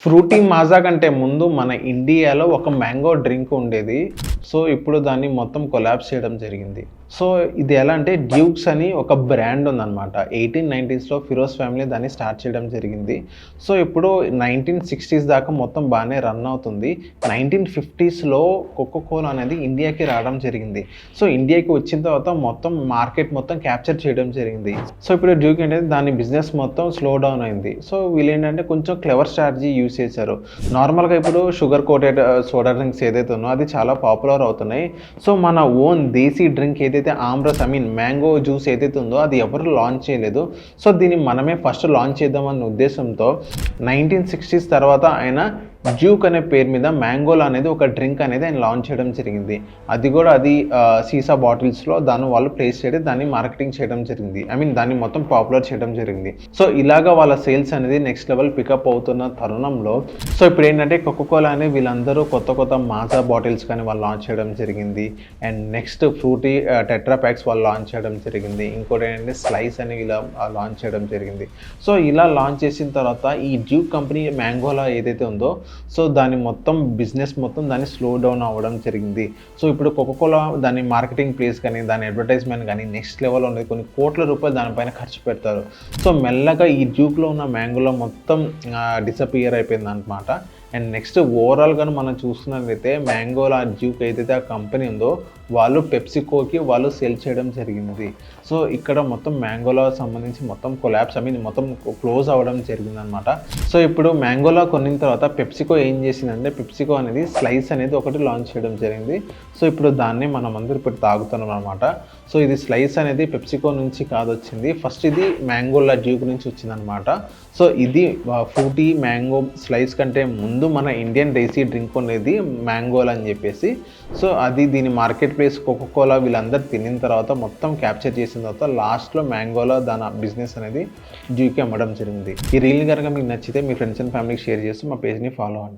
Frutti Maaza కంటే ముందు మన ఇండియాలో ఒక మ్యాంగో డ్రింక్ ఉండేది. సో, ఇప్పుడు దాన్ని మొత్తం కొలాప్స్ చేయడం జరిగింది. సో, ఇది ఎలా అంటే డ్యూక్స్ అని ఒక బ్రాండ్ ఉందనమాట. 1890స్‌లో ఫిరోజ్ ఫ్యామిలీ దాన్ని స్టార్ట్ చేయడం జరిగింది. సో, ఇప్పుడు 1960s దాకా మొత్తం బానే రన్ అవుతుంది. 1950స్‌లో కోకో కోలా అనేది ఇండియాకి రావడం జరిగింది. సో, ఇండియాకి వచ్చిన తర్వాత మొత్తం మార్కెట్ మొత్తం క్యాప్చర్ చేయడం జరిగింది. సో, ఇప్పుడు డ్యూక్ అనేది దాని బిజినెస్ మొత్తం స్లో డౌన్ అయింది. సో, వీళ్ళేంటంటే కొంచెం క్లెవర్ స్ట్రాటజీ యూజ్ చేశారు. నార్మల్‌గా ఇప్పుడు షుగర్ కోటెడ్ సోడా డ్రింక్స్ ఏదైతే ఉన్నో అది చాలా పాపులర్ అవుతున్నాయి. సో, మన ఓన్ దేశీ డ్రింక్ ఏదైతే ఆమ్రస్ మ్యాంగో జ్యూస్ ఏదైతే ఉందో అది ఎవరు లాంచ్ చేయలేదు. సో, దీన్ని మనమే ఫస్ట్ లాంచ్ చేద్దామన్న ఉద్దేశంతో 1960s తర్వాత ఆయన డ్యూక్ అనే పేరు మీద మ్యాంగోలా అనేది ఒక డ్రింక్ అనేది ఆయన లాంచ్ చేయడం జరిగింది. అది కూడా సీసా బాటిల్స్‌లో దాన్ని వాళ్ళు ప్లేస్ చేయడం, దాన్ని మార్కెటింగ్ చేయడం జరిగింది. దాన్ని మొత్తం పాపులర్ చేయడం జరిగింది. సో, ఇలాగా వాళ్ళ సేల్స్ అనేది నెక్స్ట్ లెవెల్ పికప్ అవుతున్న తరుణంలో సో, ఇప్పుడు ఏంటంటే కోకో కోలా అని వీళ్ళందరూ కొత్త మాజా బాటిల్స్ కానీ వాళ్ళు లాంచ్ చేయడం జరిగింది. And next Frooti tetra packs వాళ్ళు లాంచ్ చేయడం జరిగింది. ఇంకోటి ఏంటంటే స్లైస్ అని ఇలా లాంచ్ చేయడం జరిగింది. సో, ఇలా లాంచ్ చేసిన తర్వాత ఈ డ్యూక్ కంపెనీ మ్యాంగోలా ఏదైతే ఉందో సో, దాని మొత్తం బిజినెస్ మొత్తం దాన్ని స్లో డౌన్ అవ్వడం జరిగింది. సో, ఇప్పుడు కోకో కోలా దాని మార్కెటింగ్ ప్లేస్ కానీ దాని అడ్వర్టైజ్మెంట్ కానీ నెక్స్ట్ లెవెల్ ఉన్నది. కొన్ని కోట్ల రూపాయలు దానిపైన ఖర్చు పెడతారు. సో, మెల్లగా ఈ డ్యూక్లో ఉన్న మ్యాంగోలో మొత్తం డిసపియర్ అయిపోయింది అనమాట. అండ్ నెక్స్ట్ ఓవరాల్‌గా మనం చూస్తున్నట్లయితే మ్యాంగోలా డ్యూక్ ఏదైతే ఆ కంపెనీ ఉందో వాళ్ళు పెప్సికోకి వాళ్ళు సేల్ చేయడం జరిగింది. సో, ఇక్కడ మొత్తం మ్యాంగోలా సంబంధించి మొత్తం కొలాప్స్ మొత్తం క్లోజ్ అవ్వడం జరిగిందనమాట. సో, ఇప్పుడు మ్యాంగోలా కొనిన తర్వాత పెప్సికో ఏం చేసిందంటే పెప్సికో అనేది స్లైస్ అనేది ఒకటి లాంచ్ చేయడం జరిగింది. సో, ఇప్పుడు దాన్ని మనమందరం ఇప్పుడు తాగుతున్నాం అనమాట. సో, ఇది స్లైస్ అనేది పెప్సికో నుంచి కాదొచ్చింది. ఫస్ట్ ఇది మ్యాంగోలా డ్యూక్ నుంచి వచ్చిందనమాట. సో, ఇది ఫ్రూటీ మ్యాంగో స్లైస్ కంటే ముందు మన ఇండియన్ దేశీ డ్రింక్ ఉండేది మ్యాంగోలా అని చెప్పేసి. సో, అది దీని మార్కెట్ ప్లేస్ కోకో కోలా వీళ్ళందరూ తినిన తర్వాత మొత్తం క్యాప్చర్ చేసిన తర్వాత లాస్ట్లో మ్యాంగోలా దాని బిజినెస్ అనేది డ్యూకి అమ్మడం జరిగింది. ఈ రీల్ కనుక మీకు నచ్చితే మీ ఫ్రెండ్స్ అండ్ ఫ్యామిలీకి షేర్ చేస్తూ మా పేజ్ని ఫాలో అవ్వండి.